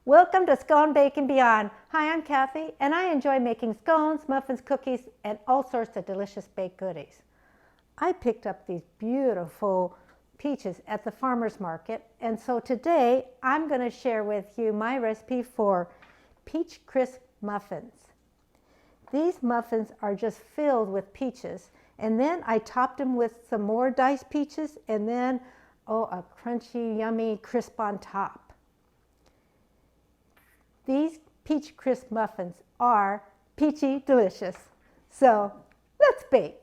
Welcome to Scone Bake and Beyond. Hi, I'm Kathy, and I enjoy making scones, muffins, cookies, and all sorts of delicious baked goodies. I picked up these beautiful peaches at the farmer's market, and so today I'm going to share with you my recipe for peach crisp muffins. These muffins are just filled with peaches, and then I topped them with some more diced peaches, and then, a crunchy, yummy crisp on top. These peach crisp muffins are peachy delicious. So let's bake.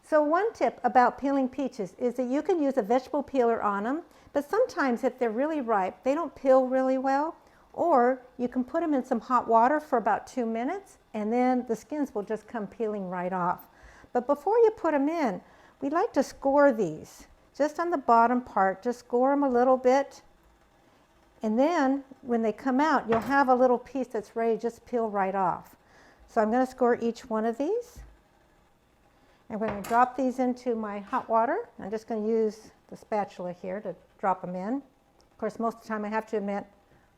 So one tip about peeling peaches is that you can use a vegetable peeler on them, but sometimes if they're really ripe, they don't peel really well, or you can put them in some hot water for about 2 minutes, and then the skins will just come peeling right off. But before you put them in, we like to score these. Just on the bottom part, just score them a little bit, and then when they come out, you'll have a little piece that's ready to just peel right off. So I'm going to score each one of these. I'm going to drop these into my hot water. I'm just going to use the spatula here to drop them in. Of course, most of the time I have to admit,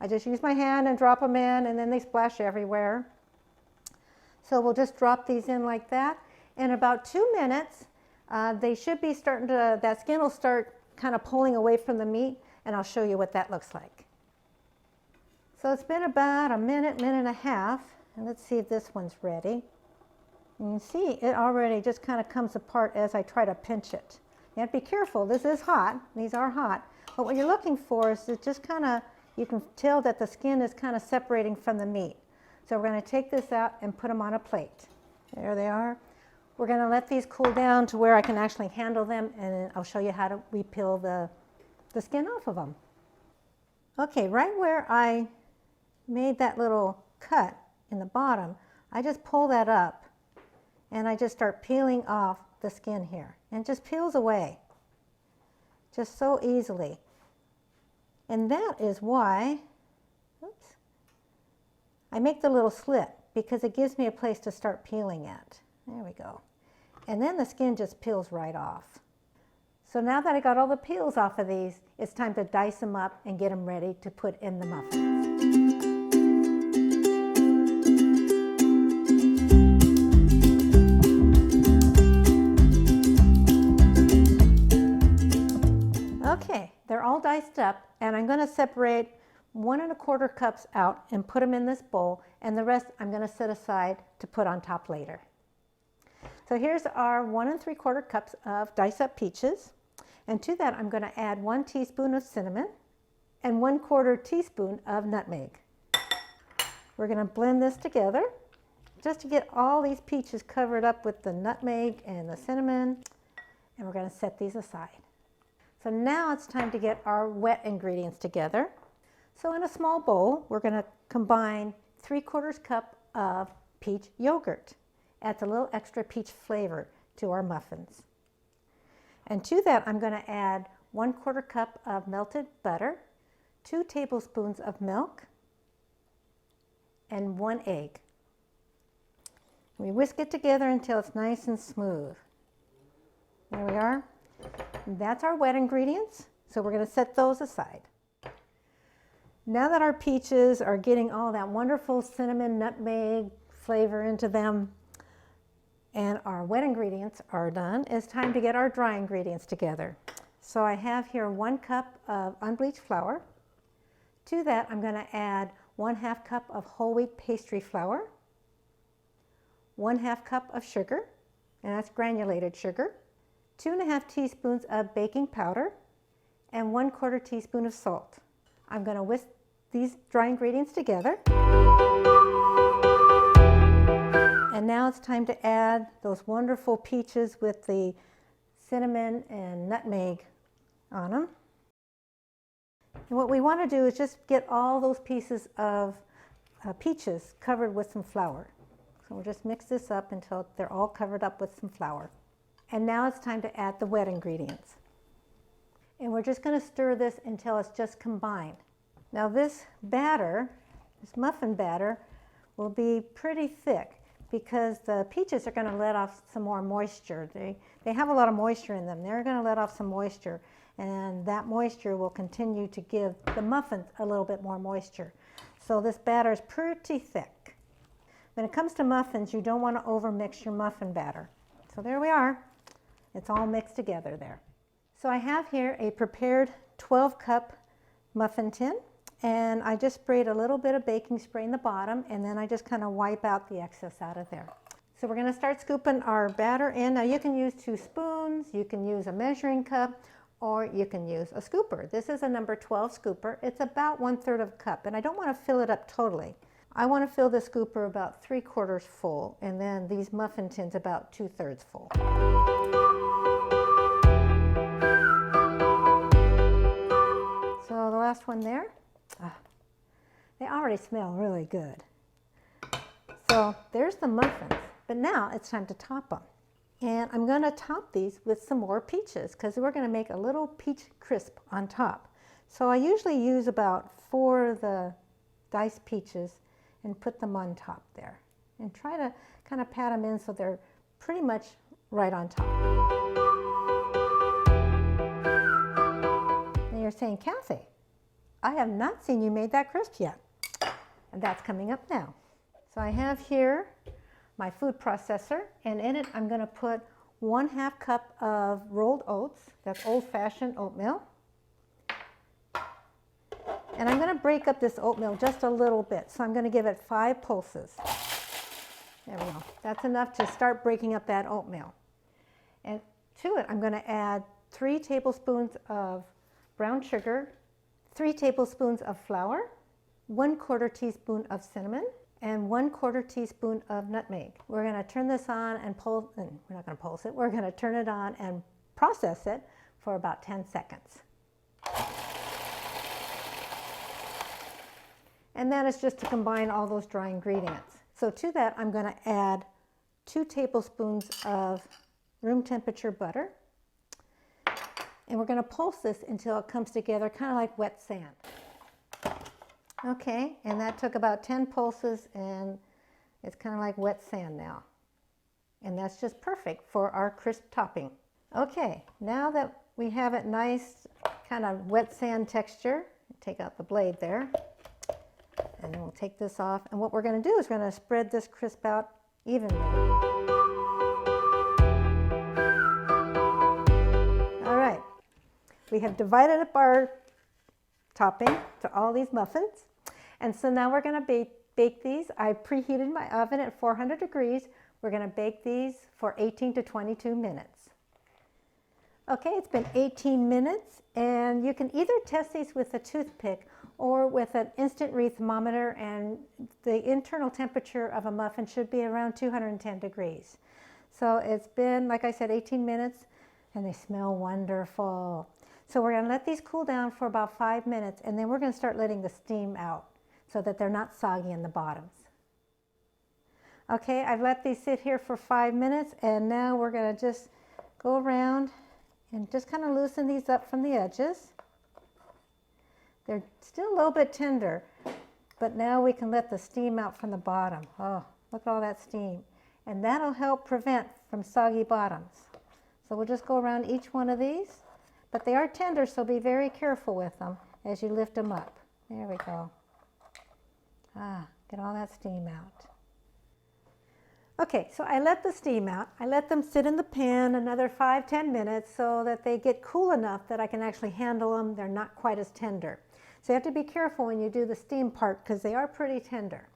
I just use my hand and drop them in, and then they splash everywhere. So we'll just drop these in like that. In about 2 minutes, they should be starting to, that skin will start kind of pulling away from the meat, and I'll show you what that looks like. So it's been about a minute, minute and a half, and let's see if this one's ready. You can see it already just kind of comes apart as I try to pinch it. You have to be careful. This is hot. These are hot. But what you're looking for is it just kind of, you can tell that the skin is kind of separating from the meat. So we're going to take this out and put them on a plate. There they are. We're going to let these cool down to where I can actually handle them, and I'll show you how to repeel the skin off of them. Okay, right where I made that little cut in the bottom, I just pull that up. And I just start peeling off the skin here. And it just peels away. Just so easily. And that is why, oops, I make the little slit, because it gives me a place to start peeling at. There we go. And then the skin just peels right off. So now that I got all the peels off of these, it's time to dice them up and get them ready to put in the muffins. Okay, they're all diced up, and I'm going to separate 1 1/4 cups out and put them in this bowl, and the rest I'm going to set aside to put on top later. So here's our 1 3/4 cups of diced up peaches, and to that I'm going to add 1 teaspoon of cinnamon and 1/4 teaspoon of nutmeg. We're going to blend this together just to get all these peaches covered up with the nutmeg and the cinnamon, and we're going to set these aside. So now it's time to get our wet ingredients together. So in a small bowl, we're going to combine 3/4 cup of peach yogurt. Adds a little extra peach flavor to our muffins. And to that, I'm going to add 1/4 cup of melted butter, 2 tablespoons of milk, and 1 egg. We whisk it together until it's nice and smooth. There we are. That's our wet ingredients, so we're going to set those aside. Now that our peaches are getting all that wonderful cinnamon nutmeg flavor into them, and our wet ingredients are done, it's time to get our dry ingredients together. So I have here 1 cup of unbleached flour. To that, I'm going to add 1/2 cup of whole wheat pastry flour, 1/2 cup of sugar, and that's granulated sugar, 2 1/2 teaspoons of baking powder, and 1/4 teaspoon of salt. I'm going to whisk these dry ingredients together. And now it's time to add those wonderful peaches with the cinnamon and nutmeg on them. And what we want to do is just get all those pieces of peaches covered with some flour. So we'll just mix this up until they're all covered up with some flour. And now it's time to add the wet ingredients. And just going to stir this until it's just combined. Now this batter, this muffin batter, will be pretty thick because the peaches are going to let off some more moisture. They have a lot of moisture in them. They're going to let off some moisture, and that moisture will continue to give the muffins a little bit more moisture. So this batter is pretty thick. When it comes to muffins, you don't want to overmix your muffin batter. So there we are. It's all mixed together there. So I have here a prepared 12-cup muffin tin, and I just sprayed a little bit of baking spray in the bottom, and then I just kind of wipe out the excess out of there. So we're going to start scooping our batter in. Now you can use 2 spoons, you can use a measuring cup, or you can use a scooper. This is a number 12 scooper. It's about 1/3 of a cup, and I don't want to fill it up totally. I want to fill the scooper about 3/4 full, and then these muffin tins about 2/3 full. So the last one there, they already smell really good. So there's the muffins, but now it's time to top them. And I'm going to top these with some more peaches because we're going to make a little peach crisp on top. So I usually use about 4 of the diced peaches and put them on top there. And try to kind of pat them in so they're pretty much right on top. And you're saying, Kathy, I have not seen you made that crisp yet. And that's coming up now. So I have here my food processor, and in it I'm going to put 1/2 cup of rolled oats. That's old-fashioned oatmeal. And I'm going to break up this oatmeal just a little bit. So I'm going to give it 5 pulses. There we go. That's enough to start breaking up that oatmeal. And to it I'm going to add 3 tablespoons of brown sugar, 3 tablespoons of flour, 1/4 teaspoon of cinnamon, and 1/4 teaspoon of nutmeg. We're going to turn this on and pulse, and we're not going to pulse it, we're going to turn it on and process it for about 10 seconds. And that is just to combine all those dry ingredients. So to that I'm going to add 2 tablespoons of room temperature butter. And we're going to pulse this until it comes together kind of like wet sand. Okay, and that took about 10 pulses, and it's kind of like wet sand now. And that's just perfect for our crisp topping. Okay, now that we have it nice, kind of wet sand texture, take out the blade there, and then we'll take this off. And what we're going to do is we're going to spread this crisp out evenly. All right, we have divided up our topping to all these muffins. And so now we're going to bake these. I preheated my oven at 400 degrees. We're going to bake these for 18 to 22 minutes. Okay, it's been 18 minutes, and you can either test these with a toothpick or with an instant read thermometer, and the internal temperature of a muffin should be around 210 degrees. So it's been, like I said, 18 minutes, and they smell wonderful. So we're going to let these cool down for about 5 minutes, and then we're going to start letting the steam out so that they're not soggy in the bottoms. Okay, I've let these sit here for 5 minutes, and now we're going to just go around and just kind of loosen these up from the edges. They're still a little bit tender, but now we can let the steam out from the bottom. Oh, look at all that steam. And that'll help prevent from soggy bottoms. So we'll just go around each one of these. But they are tender, so be very careful with them as you lift them up. There we go. Get all that steam out. Okay, so I let the steam out. I let them sit in the pan another 5-10 minutes so that they get cool enough that I can actually handle them. They're not quite as tender. So you have to be careful when you do the steam part because they are pretty tender.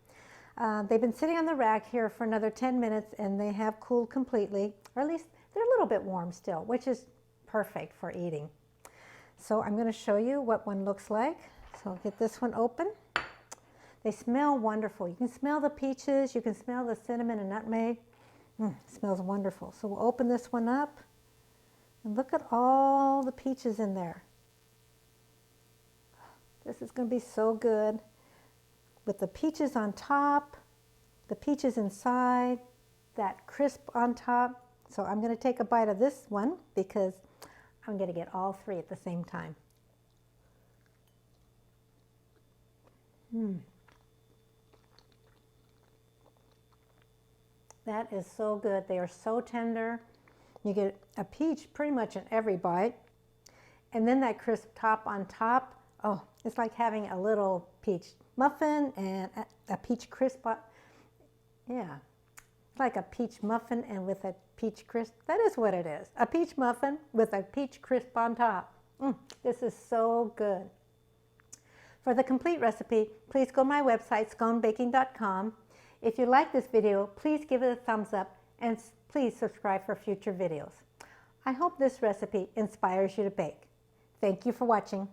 They've been sitting on the rack here for another 10 minutes, and they have cooled completely, or at least they're a little bit warm still, which is perfect for eating. So I'm going to show you what one looks like. So I'll get this one open. They smell wonderful. You can smell the peaches, you can smell the cinnamon and nutmeg. It smells wonderful. So we'll open this one up, and look at all the peaches in there. This is going to be so good with the peaches on top, the peaches inside, that crisp on top. So I'm going to take a bite of this one because I'm going to get all three at the same time. That is so good. They are so tender. You get a peach pretty much in every bite. And then that crisp top on top. Oh, it's like having a little peach muffin and a peach crisp. Yeah, it's like a peach muffin and with a peach crisp. That is what it is. A peach muffin with a peach crisp on top. This is so good. For the complete recipe, please go to my website, sconebaking.com. If you like this video, please give it a thumbs up and please subscribe for future videos. I hope this recipe inspires you to bake. Thank you for watching.